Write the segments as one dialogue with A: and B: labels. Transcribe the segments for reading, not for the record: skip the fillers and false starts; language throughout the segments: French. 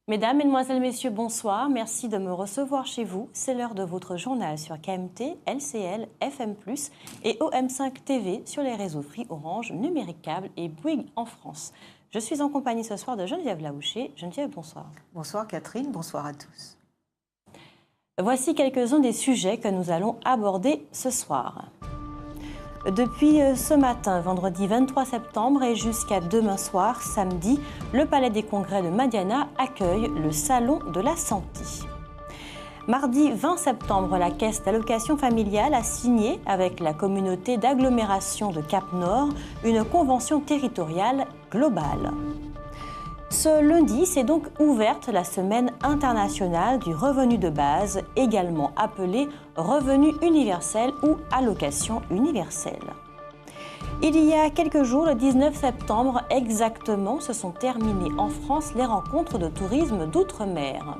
A: Mesdames, Mesdemoiselles, Messieurs, bonsoir. Merci de me recevoir chez vous. C'est l'heure de votre journal sur KMT, LCL, FM+, et OM5 TV sur les réseaux Free, Orange, Numérique Câble et Bouygues en France. Je suis en compagnie ce soir de Geneviève Laouché. Geneviève, bonsoir.
B: Bonsoir Catherine, bonsoir à tous.
A: Voici quelques-uns des sujets que nous allons aborder ce soir. Depuis ce matin, vendredi 23 septembre et jusqu'à demain soir, samedi, le Palais des Congrès de Madiana accueille le Salon de la Santé. Mardi 20 septembre, la Caisse d'allocation familiale a signé avec la communauté d'agglomération de Cap-Nord une convention territoriale globale. Ce lundi, s'est donc ouverte la Semaine internationale du revenu de base, également appelée revenu universel ou allocation universelle. Il y a quelques jours, le 19 septembre exactement, se sont terminées en France les rencontres de tourisme d'outre-mer.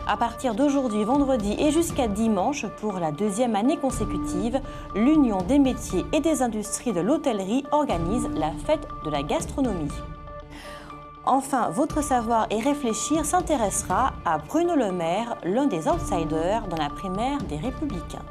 A: À partir d'aujourd'hui, vendredi et jusqu'à dimanche, pour la deuxième année consécutive, l'Union des métiers et des industries de l'hôtellerie organise la fête de la gastronomie. Enfin, votre savoir et réfléchir s'intéressera à Bruno Le Maire, l'un des outsiders dans la primaire des Républicains.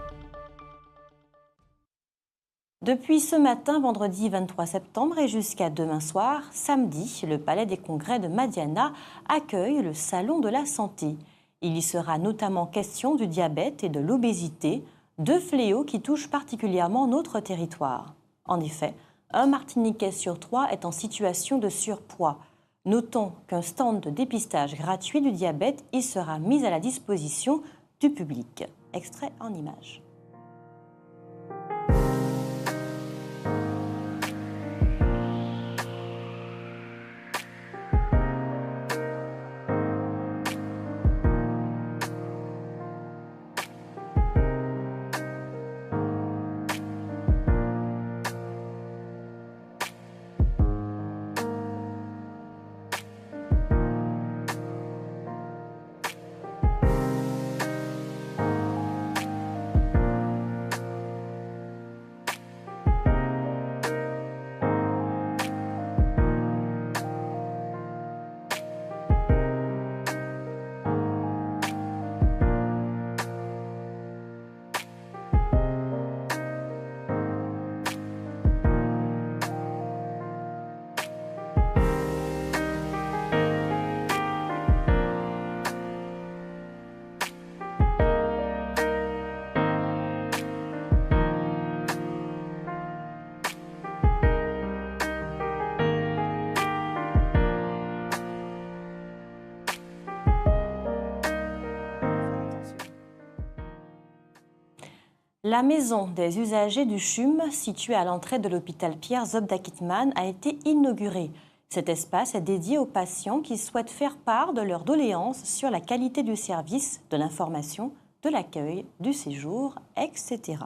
A: Depuis ce matin, vendredi 23 septembre et jusqu'à demain soir, samedi, le Palais des Congrès de Madiana accueille le Salon de la Santé. Il y sera notamment question du diabète et de l'obésité, deux fléaux qui touchent particulièrement notre territoire. En effet, un Martiniquais sur trois est en situation de surpoids. Notons qu'un stand de dépistage gratuit du diabète y sera mis à la disposition du public. Extrait en images. La maison des usagers du CHUM, située à l'entrée de l'hôpital Pierre Zobda-Kittmann, a été inaugurée. Cet espace est dédié aux patients qui souhaitent faire part de leurs doléances sur la qualité du service, de l'information, de l'accueil, du séjour, etc.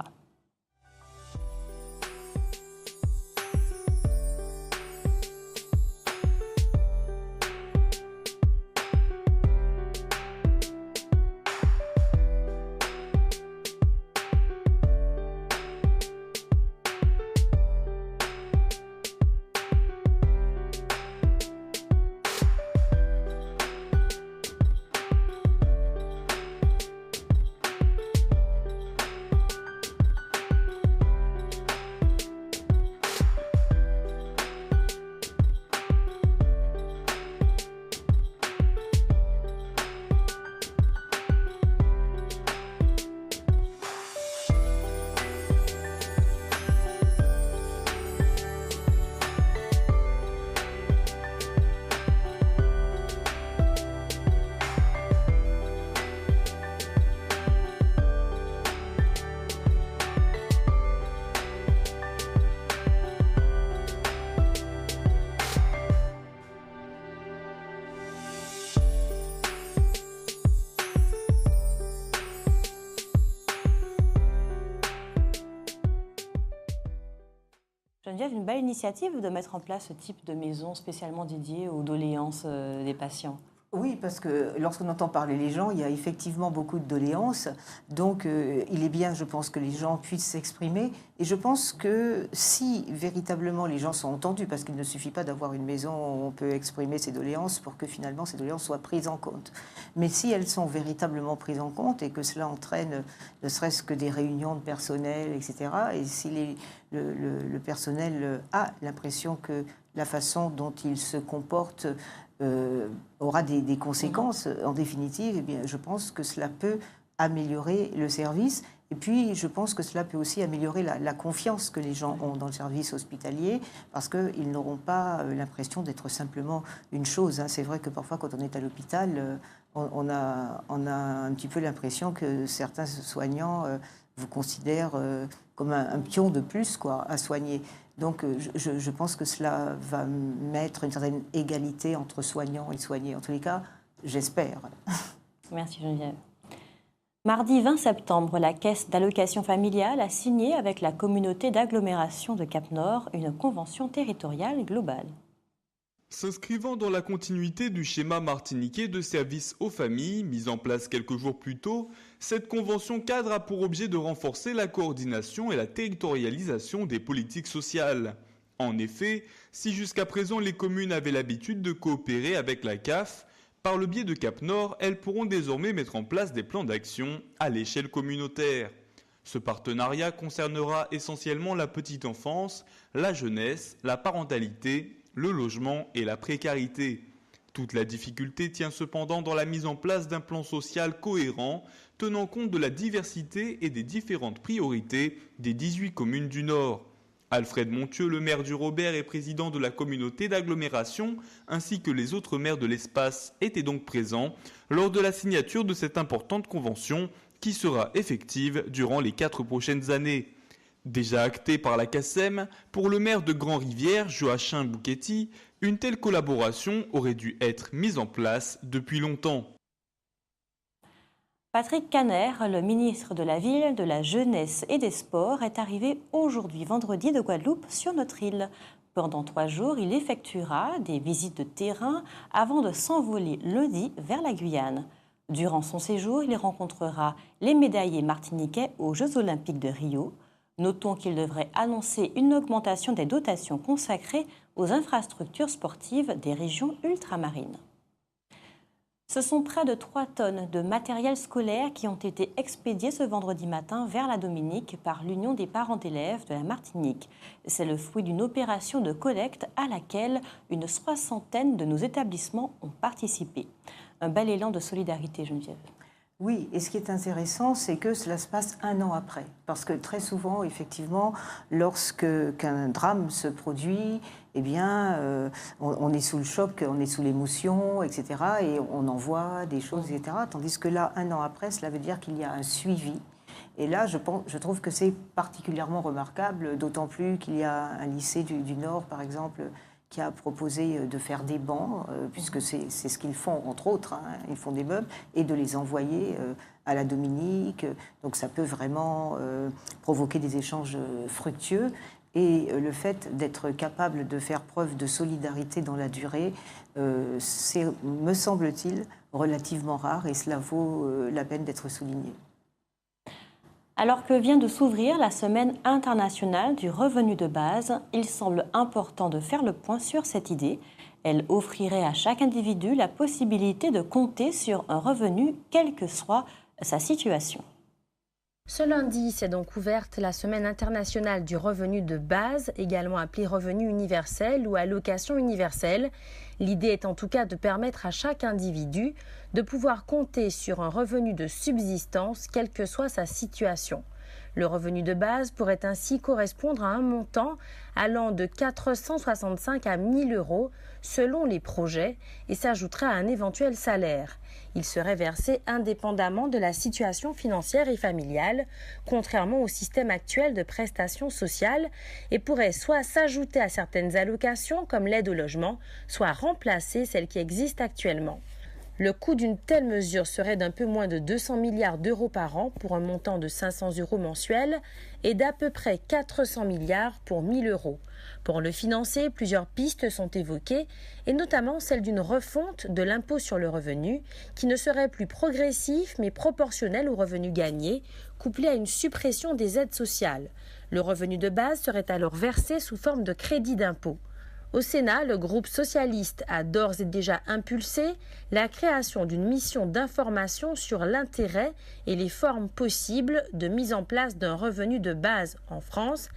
A: Geneviève, une belle initiative de mettre en place ce type de maison spécialement dédiée aux doléances des patients.
B: Oui, parce que lorsqu'on entend parler les gens, il y a effectivement beaucoup de doléances. Donc, il est bien, je pense, que les gens puissent s'exprimer. Et je pense que si véritablement les gens sont entendus, parce qu'il ne suffit pas d'avoir une maison où on peut exprimer ses doléances pour que finalement ces doléances soient prises en compte. Mais si elles sont véritablement prises en compte et que cela entraîne ne serait-ce que des réunions de personnel, etc., et si le personnel a l'impression que la façon dont il se comporte aura des conséquences, en définitive, eh bien, je pense que cela peut améliorer le service. Et puis, je pense que cela peut aussi améliorer la confiance que les gens ont dans le service hospitalier, parce qu'ils n'auront pas l'impression d'être simplement une chose. C'est vrai que parfois, quand on est à l'hôpital, on a un petit peu l'impression que certains soignants vous considèrent comme un pion de plus, quoi, à soigner. Donc, je pense que cela va mettre une certaine égalité entre soignants et soignés. En tous les cas, j'espère.
A: Merci Geneviève. Mardi 20 septembre, la Caisse d'allocation familiale a signé avec la communauté d'agglomération de Cap-Nord une convention territoriale globale.
C: S'inscrivant dans la continuité du schéma martiniquais de services aux familles, mis en place quelques jours plus tôt, cette convention cadre a pour objet de renforcer la coordination et la territorialisation des politiques sociales. En effet, si jusqu'à présent les communes avaient l'habitude de coopérer avec la CAF, par le biais de Cap-Nord, elles pourront désormais mettre en place des plans d'action à l'échelle communautaire. Ce partenariat concernera essentiellement la petite enfance, la jeunesse, la parentalité, le logement et la précarité. Toute la difficulté tient cependant dans la mise en place d'un plan social cohérent, tenant compte de la diversité et des différentes priorités des 18 communes du Nord. Alfred Montieu, le maire du Robert et président de la communauté d'agglomération, ainsi que les autres maires de l'espace, étaient donc présents lors de la signature de cette importante convention qui sera effective durant les 4 prochaines années. Déjà acté par la CACEM, pour le maire de Grand-Rivière, Joachim Bouquetti, une telle collaboration aurait dû être mise en place depuis longtemps.
A: Patrick Caner, le ministre de la Ville, de la Jeunesse et des Sports, est arrivé aujourd'hui, vendredi, de Guadeloupe sur notre île. Pendant 3 jours, il effectuera des visites de terrain avant de s'envoler lundi vers la Guyane. Durant son séjour, il rencontrera les médaillés martiniquais aux Jeux Olympiques de Rio. Notons qu'il devrait annoncer une augmentation des dotations consacrées aux infrastructures sportives des régions ultramarines. Ce sont près de 3 tonnes de matériel scolaire qui ont été expédiés ce vendredi matin vers la Dominique par l'Union des parents d'élèves de la Martinique. C'est le fruit d'une opération de collecte à laquelle une 60aine de nos établissements ont participé. Un bel élan de solidarité, Geneviève.
B: Oui, et ce qui est intéressant, c'est que cela se passe 1 an après. Parce que très souvent, effectivement, qu'un drame se produit, eh bien, on est sous le choc, on est sous l'émotion, etc. Et on envoie des choses, etc. Tandis que là, 1 an après, cela veut dire qu'il y a un suivi. Et là, je trouve que c'est particulièrement remarquable, d'autant plus qu'il y a un lycée du Nord, par exemple, qui a proposé de faire des bancs, puisque c'est ce qu'ils font, entre autres, ils font des meubles, et de les envoyer à la Dominique. Donc ça peut vraiment provoquer des échanges fructueux. Et le fait d'être capable de faire preuve de solidarité dans la durée, c'est, me semble-t-il, relativement rare, et cela vaut la peine d'être souligné.
A: Alors que vient de s'ouvrir la Semaine internationale du revenu de base, il semble important de faire le point sur cette idée. Elle offrirait à chaque individu la possibilité de compter sur un revenu, quelle que soit sa situation.
D: Ce lundi, s'est donc ouverte la Semaine internationale du revenu de base, également appelée revenu universel ou allocation universelle. L'idée est en tout cas de permettre à chaque individu de pouvoir compter sur un revenu de subsistance, quelle que soit sa situation. Le revenu de base pourrait ainsi correspondre à un montant allant de 465 à 1 000 euros selon les projets et s'ajouterait à un éventuel salaire. Il serait versé indépendamment de la situation financière et familiale, contrairement au système actuel de prestations sociales, et pourrait soit s'ajouter à certaines allocations comme l'aide au logement, soit remplacer celles qui existent actuellement. Le coût d'une telle mesure serait d'un peu moins de 200 milliards d'euros par an pour un montant de 500 euros mensuels et d'à peu près 400 milliards pour 1000 euros. Pour le financer, plusieurs pistes sont évoquées et notamment celle d'une refonte de l'impôt sur le revenu qui ne serait plus progressif mais proportionnel aux revenus gagnés, couplé à une suppression des aides sociales. Le revenu de base serait alors versé sous forme de crédit d'impôt. Au Sénat, le groupe socialiste a d'ores et déjà impulsé la création d'une mission d'information sur l'intérêt et les formes possibles de mise en place d'un revenu de base en France.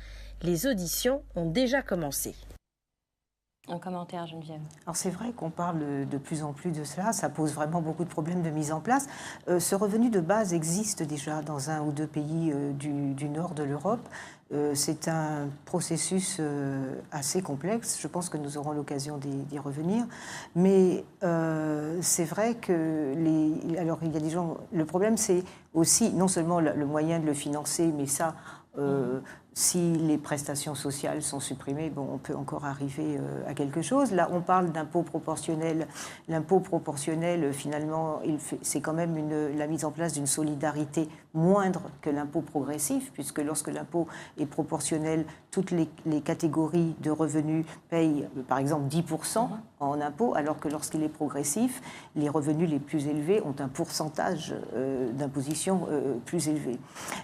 D: Les auditions ont déjà commencé.
A: Un commentaire, Geneviève.
B: Alors c'est vrai qu'on parle de plus en plus de cela, ça pose vraiment beaucoup de problèmes de mise en place. Ce revenu de base existe déjà dans un ou deux pays du nord de l'Europe. C'est un processus assez complexe, je pense que nous aurons l'occasion d'y revenir. Mais c'est vrai que alors il y a des gens. Le problème c'est aussi non seulement le moyen de le financer, mais ça. Si les prestations sociales sont supprimées, bon, on peut encore arriver à quelque chose. Là, on parle d'impôt proportionnel. L'impôt proportionnel, finalement, c'est quand même la mise en place d'une solidarité moindre que l'impôt progressif, puisque lorsque l'impôt est proportionnel, toutes les catégories de revenus payent, par exemple, 10% en impôt, alors que lorsqu'il est progressif, les revenus les plus élevés ont un pourcentage d'imposition plus élevé.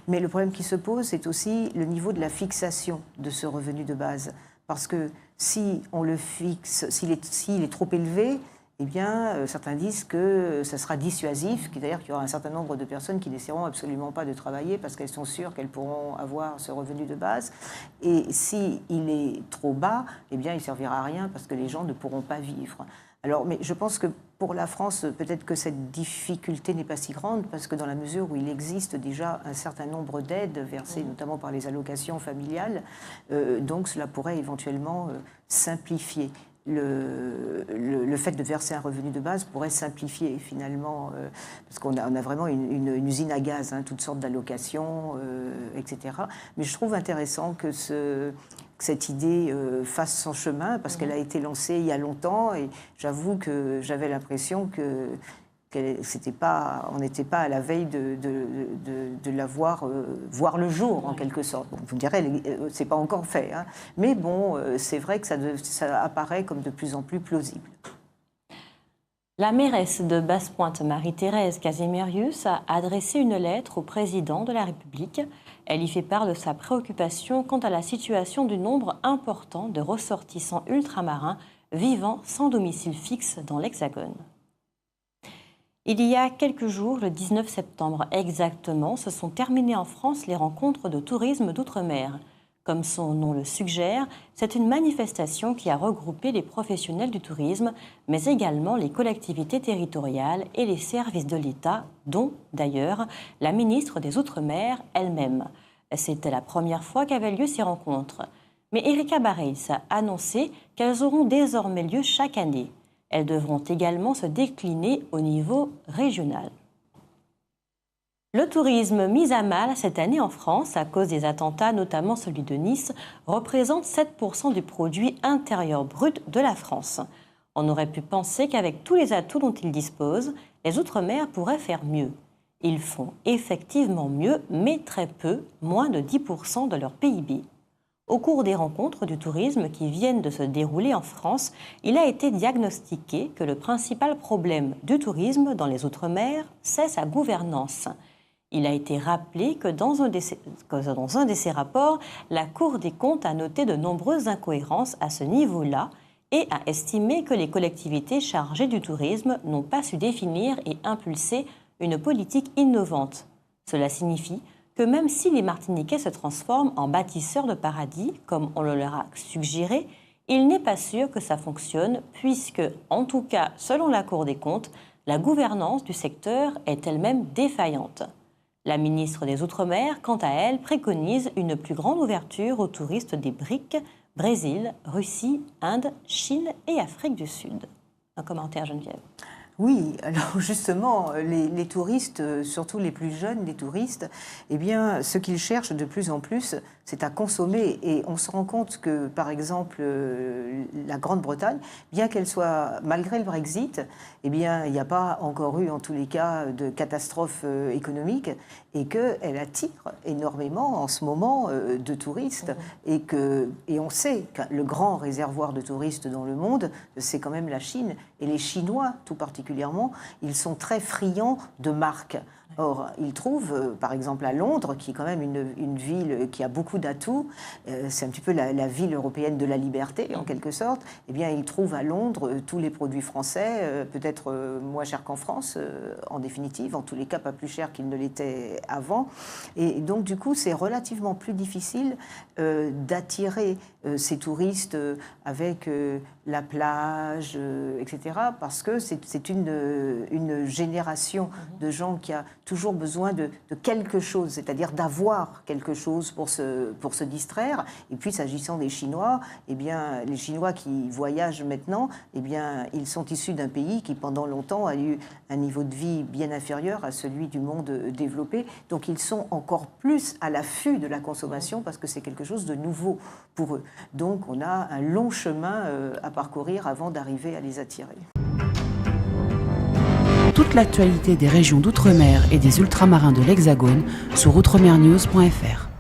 B: Mais le problème qui se pose, c'est aussi le niveau de la fixation de ce revenu de base. Parce que si on le fixe, s'il est trop élevé, eh bien, certains disent que ça sera dissuasif, d'ailleurs qu'il y aura un certain nombre de personnes qui n'essaieront absolument pas de travailler parce qu'elles sont sûres qu'elles pourront avoir ce revenu de base. Et s'il est trop bas, eh bien, il ne servira à rien parce que les gens ne pourront pas vivre. Alors, mais je pense que pour la France, peut-être que cette difficulté n'est pas si grande parce que dans la mesure où il existe déjà un certain nombre d'aides versées notamment par les allocations familiales, donc cela pourrait éventuellement simplifier. Le fait de verser un revenu de base pourrait simplifier finalement, parce qu'on a vraiment une usine à gaz, toutes sortes d'allocations, etc. Mais je trouve intéressant que cette idée fasse son chemin, parce qu'elle a été lancée il y a longtemps, et j'avoue que j'avais l'impression on n'était pas à la veille de la voir le jour, en quelque sorte. Bon, vous me direz, c'est pas encore fait. Mais bon, c'est vrai que ça apparaît comme de plus en plus plausible.
A: La mairesse de Basse-Pointe, Marie-Thérèse Casimirius, a adressé une lettre au président de la République. Elle y fait part de sa préoccupation quant à la situation du nombre important de ressortissants ultramarins vivant sans domicile fixe dans l'Hexagone. Il y a quelques jours, le 19 septembre exactement, se sont terminées en France les rencontres de tourisme d'outre-mer. Comme son nom le suggère, c'est une manifestation qui a regroupé les professionnels du tourisme, mais également les collectivités territoriales et les services de l'État, dont, d'ailleurs, la ministre des Outre-mer elle-même. C'était la première fois qu'avaient lieu ces rencontres. Mais Erika Bareils a annoncé qu'elles auront désormais lieu chaque année. Elles devront également se décliner au niveau régional. Le tourisme mis à mal cette année en France, à cause des attentats, notamment celui de Nice, représente 7% du produit intérieur brut de la France. On aurait pu penser qu'avec tous les atouts dont ils disposent, les Outre-mer pourraient faire mieux. Ils font effectivement mieux, mais très peu, moins de 10% de leur PIB. Au cours des rencontres du tourisme qui viennent de se dérouler en France, il a été diagnostiqué que le principal problème du tourisme dans les Outre-mer, c'est sa gouvernance. Il a été rappelé que dans un de ses rapports, la Cour des comptes a noté de nombreuses incohérences à ce niveau-là et a estimé que les collectivités chargées du tourisme n'ont pas su définir et impulser une politique innovante. Cela signifie que même si les Martiniquais se transforment en bâtisseurs de paradis, comme on le leur a suggéré, il n'est pas sûr que ça fonctionne, puisque, en tout cas, selon la Cour des comptes, la gouvernance du secteur est elle-même défaillante. La ministre des Outre-mer, quant à elle, préconise une plus grande ouverture aux touristes des BRIC, Brésil, Russie, Inde, Chine et Afrique du Sud. Un commentaire, Geneviève.
B: Oui, alors justement, les touristes, surtout les plus jeunes des touristes, eh bien, ce qu'ils cherchent de plus en plus, c'est à consommer. Et on se rend compte que, par exemple, la Grande-Bretagne, bien qu'elle soit, malgré le Brexit, eh bien, il n'y a pas encore eu, en tous les cas, de catastrophe économique et qu'elle attire énormément en ce moment de touristes. Et on sait que le grand réservoir de touristes dans le monde, c'est quand même la Chine. Et les Chinois, tout particulièrement, ils sont très friands de marques. Or, ils trouvent, par exemple à Londres, qui est quand même une ville qui a beaucoup d'atouts, c'est un petit peu la ville européenne de la liberté, en quelque sorte, eh bien, ils trouvent à Londres tous les produits français, peut-être moins chers qu'en France, en définitive, en tous les cas pas plus chers qu'ils ne l'étaient avant. Et donc, du coup, c'est relativement plus difficile d'attirer ces touristes avec la plage, etc., parce que c'est une génération de gens qui a toujours besoin de quelque chose, c'est-à-dire d'avoir quelque chose pour se distraire. Et puis, s'agissant des Chinois, eh bien, les Chinois qui voyagent maintenant, eh bien, ils sont issus d'un pays qui, pendant longtemps, a eu un niveau de vie bien inférieur à celui du monde développé. Donc, ils sont encore plus à l'affût de la consommation parce que c'est quelque chose de nouveau pour eux. Donc, on a un long chemin à parcourir avant d'arriver à les attirer.
E: Toute l'actualité des régions d'outre-mer et des ultramarins de l'Hexagone sur outremernews.fr.